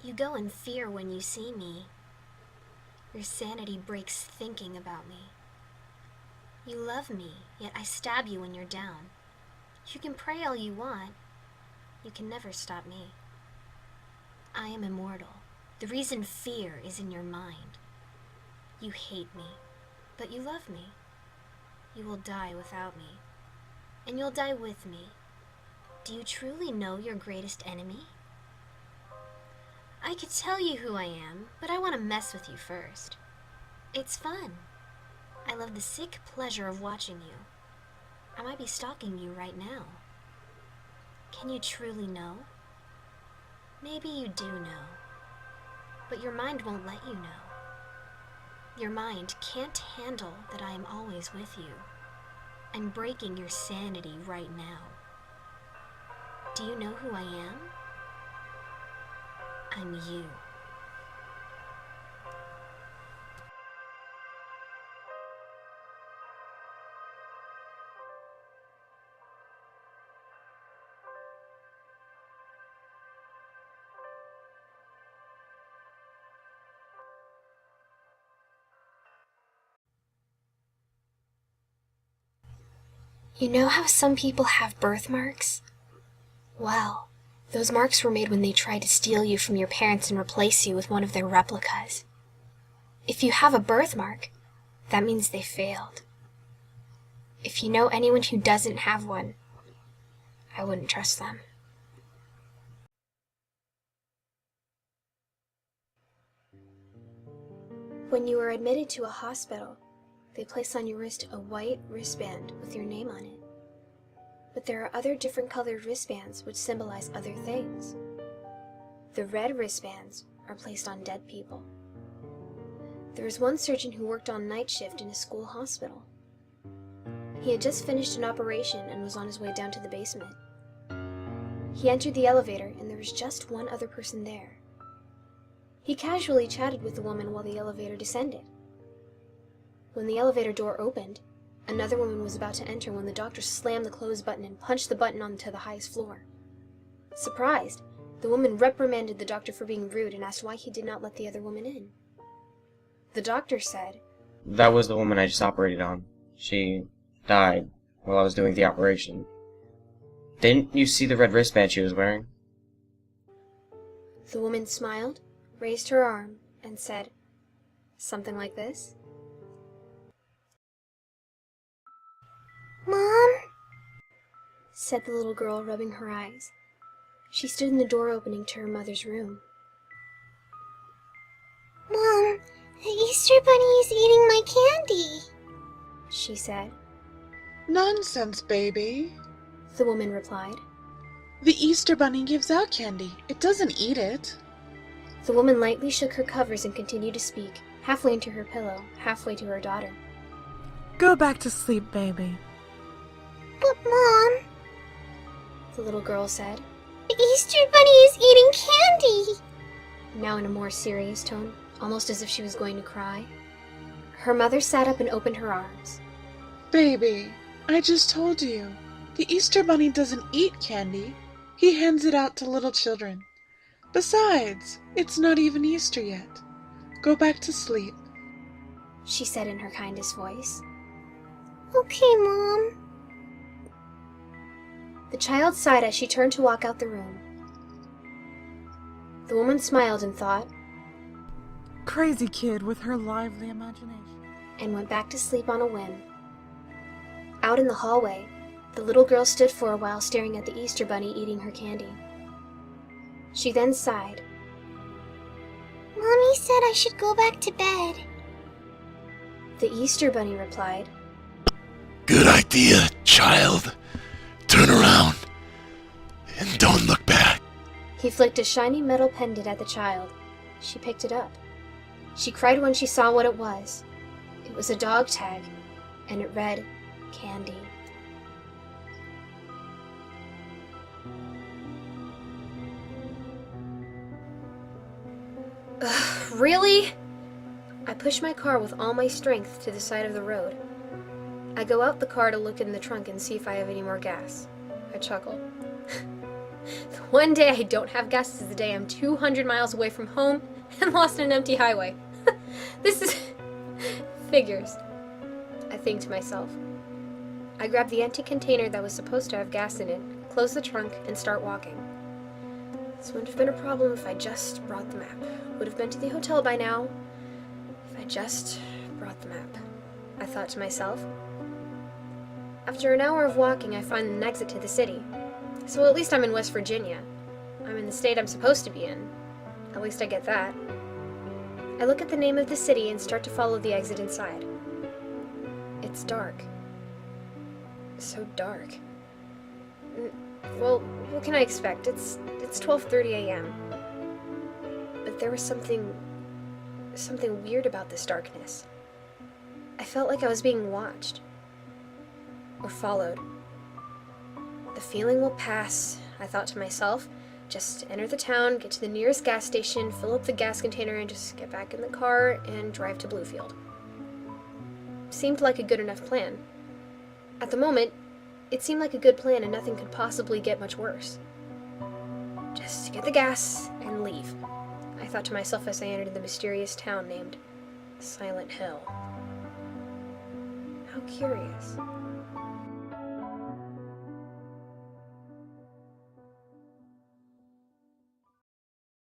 You go in fear when you see me. Your sanity breaks thinking about me. You love me, yet I stab you when you're down. You can pray all you want. You can never stop me. I am immortal. The reason fear is in your mind. You hate me, but you love me. You will die without me, and you'll die with me. Do you truly know your greatest enemy? I could tell you who I am, but I want to mess with you first. It's fun. I love the sick pleasure of watching you. I might be stalking you right now. Can you truly know? Maybe you do know, but your mind won't let you know. Your mind can't handle that I am always with you. I'm breaking your sanity right now. Do you know who I am? I'm you. You know how some people have birthmarks? Well, those marks were made when they tried to steal you from your parents and replace you with one of their replicas. If you have a birthmark, that means they failed. If you know anyone who doesn't have one, I wouldn't trust them. When you are admitted to a hospital, they place on your wrist a white wristband with your name on it. But there are other different colored wristbands which symbolize other things. The red wristbands are placed on dead people. There was one surgeon who worked on night shift in a school hospital. He had just finished an operation and was on his way down to the basement. He entered the elevator and there was just one other person there. He casually chatted with the woman while the elevator descended. When the elevator door opened, another woman was about to enter when the doctor slammed the close button and punched the button onto the highest floor. Surprised, the woman reprimanded the doctor for being rude and asked why he did not let the other woman in. The doctor said, "That was the woman I just operated on. She died while I was doing the operation. Didn't you see the red wristband she was wearing?" The woman smiled, raised her arm, and said, something like this. "Mom," said the little girl, rubbing her eyes. She stood in the door opening to her mother's room. "Mom, the Easter Bunny is eating my candy," she said. "Nonsense, baby," The woman replied. "The Easter Bunny gives out candy. It doesn't eat it." The woman lightly shook her covers and continued to speak, halfway into her pillow, halfway to her daughter. "Go back to sleep, baby." "But Mom," the little girl said, "the Easter Bunny is eating candy." Now in a more serious tone, almost as if she was going to cry. Her mother sat up and opened her arms. "Baby, I just told you. The Easter Bunny doesn't eat candy. He hands it out to little children. Besides, it's not even Easter yet. Go back to sleep," she said in her kindest voice. "Okay, Mom." The child sighed as she turned to walk out the room. The woman smiled and thought, Crazy kid with her lively imagination. and went back to sleep on a whim. Out in the hallway, the little girl stood for a while staring at the Easter Bunny eating her candy. She then sighed. "Mommy said I should go back to bed." The Easter Bunny replied, "Good idea, child. Turn around and don't look back." He flicked a shiny metal pendant at the child. She picked it up. She cried when she saw what it was. It was a dog tag, and it read, "Candy." Ugh, really? I push my car with all my strength to the side of the road. I go out the car to look in the trunk and see if I have any more gas. I chuckle. The one day I don't have gas is the day I'm 200 miles away from home and lost on an empty highway. This is... figures. I think to myself. I grab the empty container that was supposed to have gas in it, close the trunk, and start walking. This wouldn't have been a problem if I just brought the map. Would have been to the hotel by now if I just brought the map. I thought to myself. After an hour of walking, I find an exit to the city. So at least I'm in West Virginia. I'm in the state I'm supposed to be in. At least I get that. I look at the name of the city and start to follow the exit inside. It's dark. So dark. Well, what can I expect? It's 12:30 a.m. But there was something weird about this darkness. I felt like I was being watched. Or followed. The feeling will pass, I thought to myself. Just enter the town, get to the nearest gas station, fill up the gas container, and just get back in the car and drive to Bluefield. Seemed like a good enough plan. At the moment, it seemed like a good plan and nothing could possibly get much worse. Just get the gas and leave, I thought to myself as I entered the mysterious town named Silent Hill. How curious.